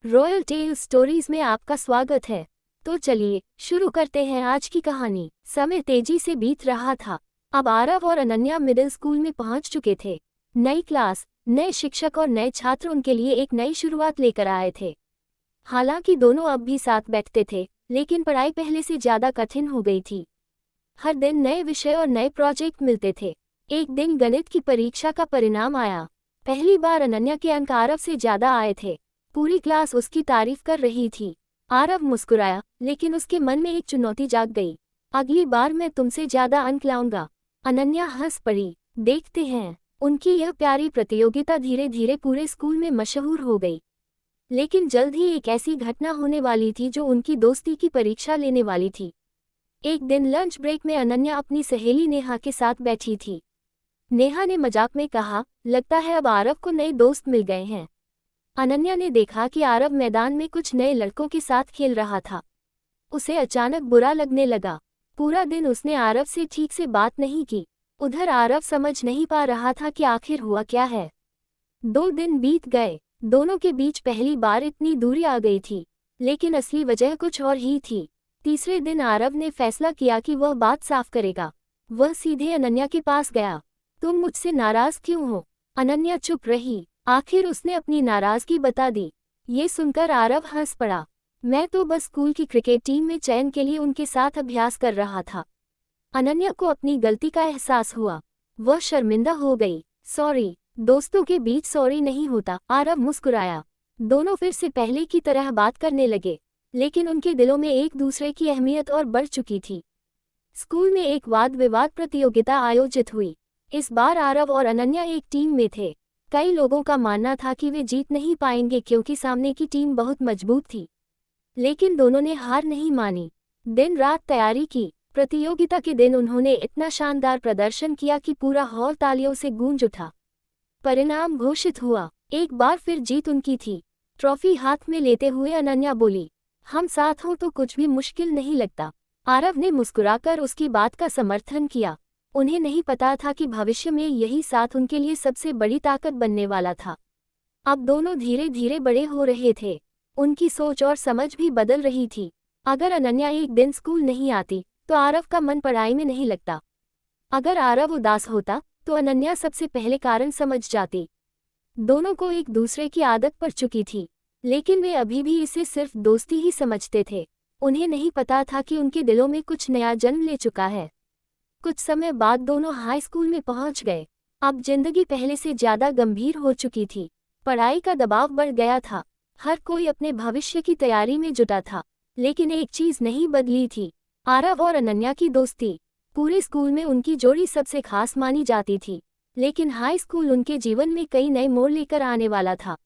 Royal tell stories में आपका स्वागत है। तो चलिए शुरू करते हैं आज की कहानी। समय तेजी से बीत रहा था। अब आरव और अनन्या मिडिल स्कूल में पहुंच चुके थे। नई क्लास, नए शिक्षक और नए छात्र उनके लिए एक नई शुरुआत लेकर आए थे। हालांकि दोनों अब भी साथ बैठते थे, लेकिन पढ़ाई पहले से ज्यादा कठिन हो गई थी। हर दिन नए विषय और नए प्रोजेक्ट मिलते थे। एक दिन गणित की परीक्षा का परिणाम आया। पहली बार अनन्या के अंक आरव से ज्यादा आए थे। पूरी क्लास उसकी तारीफ कर रही थी। आरव मुस्कुराया, लेकिन उसके मन में एक चुनौती जाग गई। अगली बार मैं तुमसे ज्यादा अंक लाऊंगा। अनन्या हंस पड़ी। देखते हैं। उनकी यह प्यारी प्रतियोगिता धीरे धीरे पूरे स्कूल में मशहूर हो गई। लेकिन जल्द ही एक ऐसी घटना होने वाली थी जो उनकी दोस्ती की परीक्षा लेने वाली थी। एक दिन लंच ब्रेक में अनन्या अपनी सहेली नेहा के साथ बैठी थी। नेहा ने मजाक में कहा, लगता है अब आरव को नए दोस्त मिल गए हैं। अनन्या ने देखा कि आरव मैदान में कुछ नए लड़कों के साथ खेल रहा था। उसे अचानक बुरा लगने लगा। पूरा दिन उसने आरव से ठीक से बात नहीं की। उधर आरव समझ नहीं पा रहा था कि आखिर हुआ क्या है। 2 दिन बीत गए। दोनों के बीच पहली बार इतनी दूरी आ गई थी, लेकिन असली वजह कुछ और ही थी। तीसरे दिन आरव ने फैसला किया कि वह बात साफ करेगा। वह सीधे अनन्या के पास गया। तुम मुझसे नाराज क्यों हो? अनन्या चुप रही। आखिर उसने अपनी नाराजगी बता दी। ये सुनकर आरव हंस पड़ा। मैं तो बस स्कूल की क्रिकेट टीम में चयन के लिए उनके साथ अभ्यास कर रहा था। अनन्या को अपनी गलती का एहसास हुआ। वह शर्मिंदा हो गई। सॉरी। दोस्तों के बीच सॉरी नहीं होता, आरव मुस्कुराया। दोनों फिर से पहले की तरह बात करने लगे, लेकिन उनके दिलों में एक दूसरे की अहमियत और बढ़ चुकी थी। स्कूल में एक वाद विवाद प्रतियोगिता आयोजित हुई। इस बार आरव और अनन्या एक टीम में थे। कई लोगों का मानना था कि वे जीत नहीं पाएंगे क्योंकि सामने की टीम बहुत मजबूत थी। लेकिन दोनों ने हार नहीं मानी। दिन रात तैयारी की। प्रतियोगिता के दिन उन्होंने इतना शानदार प्रदर्शन किया कि पूरा हॉल तालियों से गूंज उठा। परिणाम घोषित हुआ। एक बार फिर जीत उनकी थी। ट्रॉफी हाथ में लेते हुए अनन्या बोली, हम साथ हों तो कुछ भी मुश्किल नहीं लगता। आरव ने मुस्कुराकर उसकी बात का समर्थन किया। उन्हें नहीं पता था कि भविष्य में यही साथ उनके लिए सबसे बड़ी ताकत बनने वाला था। अब दोनों धीरे धीरे बड़े हो रहे थे। उनकी सोच और समझ भी बदल रही थी। अगर अनन्या एक दिन स्कूल नहीं आती, तो आरव का मन पढ़ाई में नहीं लगता। अगर आरव उदास होता, तो अनन्या सबसे पहले कारण समझ जाती। दोनों को एक दूसरे की आदत पड़ चुकी थी, लेकिन वे अभी भी इसे सिर्फ दोस्ती ही समझते थे। उन्हें नहीं पता था कि उनके दिलों में कुछ नया जन्म ले चुका है। कुछ समय बाद दोनों हाई स्कूल में पहुंच गए। अब जिंदगी पहले से ज्यादा गंभीर हो चुकी थी। पढ़ाई का दबाव बढ़ गया था। हर कोई अपने भविष्य की तैयारी में जुटा था। लेकिन एक चीज नहीं बदली थी, आरव और अनन्या की दोस्ती। पूरे स्कूल में उनकी जोड़ी सबसे खास मानी जाती थी। लेकिन हाई स्कूल उनके जीवन में कई नए मोड़ लेकर आने वाला था।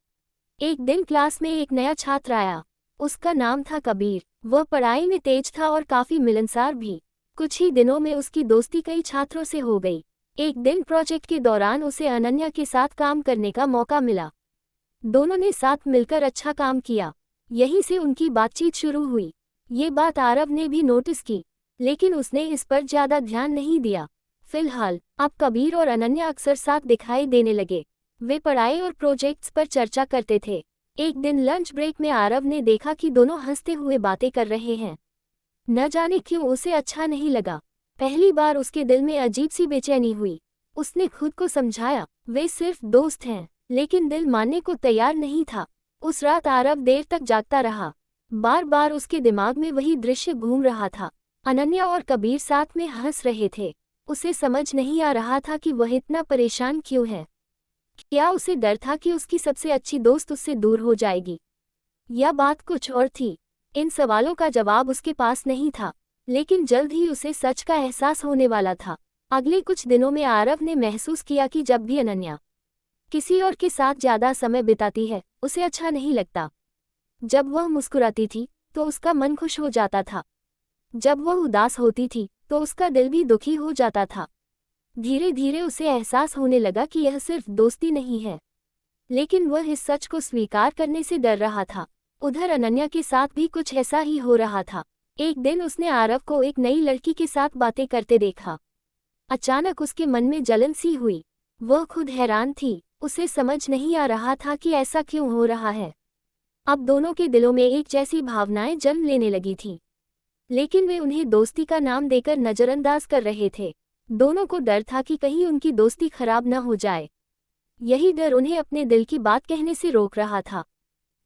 एक दिन क्लास में एक नया छात्र आया। उसका नाम था कबीर। वह पढ़ाई में तेज था और काफी मिलनसार भी। कुछ ही दिनों में उसकी दोस्ती कई छात्रों से हो गई। एक दिन प्रोजेक्ट के दौरान उसे अनन्या के साथ काम करने का मौका मिला। दोनों ने साथ मिलकर अच्छा काम किया। यहीं से उनकी बातचीत शुरू हुई। ये बात आरव ने भी नोटिस की, लेकिन उसने इस पर ज्यादा ध्यान नहीं दिया। फिलहाल अब कबीर और अनन्या अक्सर साथ दिखाई देने लगे। वे पढ़ाई और प्रोजेक्ट्स पर चर्चा करते थे। एक दिन लंच ब्रेक में आरव ने देखा कि दोनों हंसते हुए बातें कर रहे हैं। न जाने क्यों उसे अच्छा नहीं लगा। पहली बार उसके दिल में अजीब सी बेचैनी हुई। उसने खुद को समझाया, वे सिर्फ दोस्त हैं, लेकिन दिल मानने को तैयार नहीं था। उस रात आरव देर तक जागता रहा। बार बार उसके दिमाग में वही दृश्य घूम रहा था। अनन्या और कबीर साथ में हंस रहे थे। उसे समझ नहीं आ रहा था कि वह इतना परेशान क्यों है। क्या उसे डर था कि उसकी सबसे अच्छी दोस्त उससे दूर हो जाएगी, या बात कुछ और थी? इन सवालों का जवाब उसके पास नहीं था, लेकिन जल्द ही उसे सच का एहसास होने वाला था। अगले कुछ दिनों में आरव ने महसूस किया कि जब भी अनन्या किसी और के साथ ज्यादा समय बिताती है, उसे अच्छा नहीं लगता। जब वह मुस्कुराती थी, तो उसका मन खुश हो जाता था। जब वह उदास होती थी, तो उसका दिल भी दुखी हो जाता था। धीरे धीरे उसे एहसास होने लगा कि यह सिर्फ दोस्ती नहीं है, लेकिन वह इस सच को स्वीकार करने से डर रहा था। उधर अनन्या के साथ भी कुछ ऐसा ही हो रहा था। एक दिन उसने आरव को एक नई लड़की के साथ बातें करते देखा। अचानक उसके मन में जलन सी हुई। वह खुद हैरान थी। उसे समझ नहीं आ रहा था कि ऐसा क्यों हो रहा है। अब दोनों के दिलों में एक जैसी भावनाएं जन्म लेने लगी थीं। लेकिन वे उन्हें दोस्ती का नाम देकर नजरअंदाज कर रहे थे। दोनों को डर था कि कहीं उनकी दोस्ती खराब न हो जाए। यही डर उन्हें अपने दिल की बात कहने से रोक रहा था।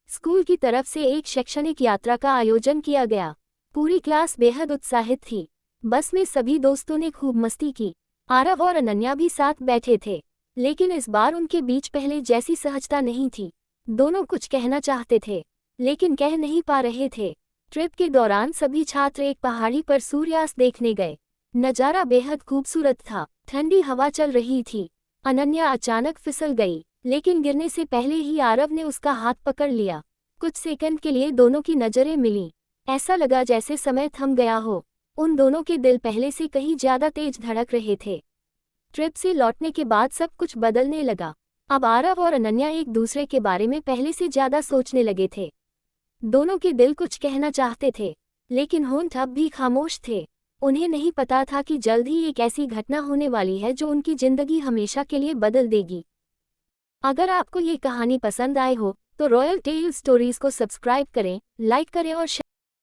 स्कूल की तरफ से एक शैक्षणिक यात्रा का आयोजन किया गया। पूरी क्लास बेहद उत्साहित थी। बस में सभी दोस्तों ने खूब मस्ती की। आरव और अनन्या भी साथ बैठे थे, लेकिन इस बार उनके बीच पहले जैसी सहजता नहीं थी। दोनों कुछ कहना चाहते थे, लेकिन कह नहीं पा रहे थे। ट्रिप के दौरान सभी छात्र एक पहाड़ी पर सूर्यास्त देखने गए। नज़ारा बेहद खूबसूरत था। ठंडी हवा चल रही थी। अनन्या अचानक फिसल गई, लेकिन गिरने से पहले ही आरव ने उसका हाथ पकड़ लिया। कुछ सेकंड के लिए दोनों की नज़रें मिलीं। ऐसा लगा जैसे समय थम गया हो। उन दोनों के दिल पहले से कहीं ज्यादा तेज धड़क रहे थे। ट्रिप से लौटने के बाद सब कुछ बदलने लगा। अब आरव और अनन्या एक दूसरे के बारे में पहले से ज्यादा सोचने लगे थे। दोनों के दिल कुछ कहना चाहते थे, लेकिन होंठ अब भी खामोश थे। उन्हें नहीं पता था कि जल्द ही एक ऐसी घटना होने वाली है जो उनकी जिंदगी हमेशा के लिए बदल देगी। अगर आपको ये कहानी पसंद आए हो तो रॉयल टेल स्टोरीज को सब्सक्राइब करें, लाइक करें और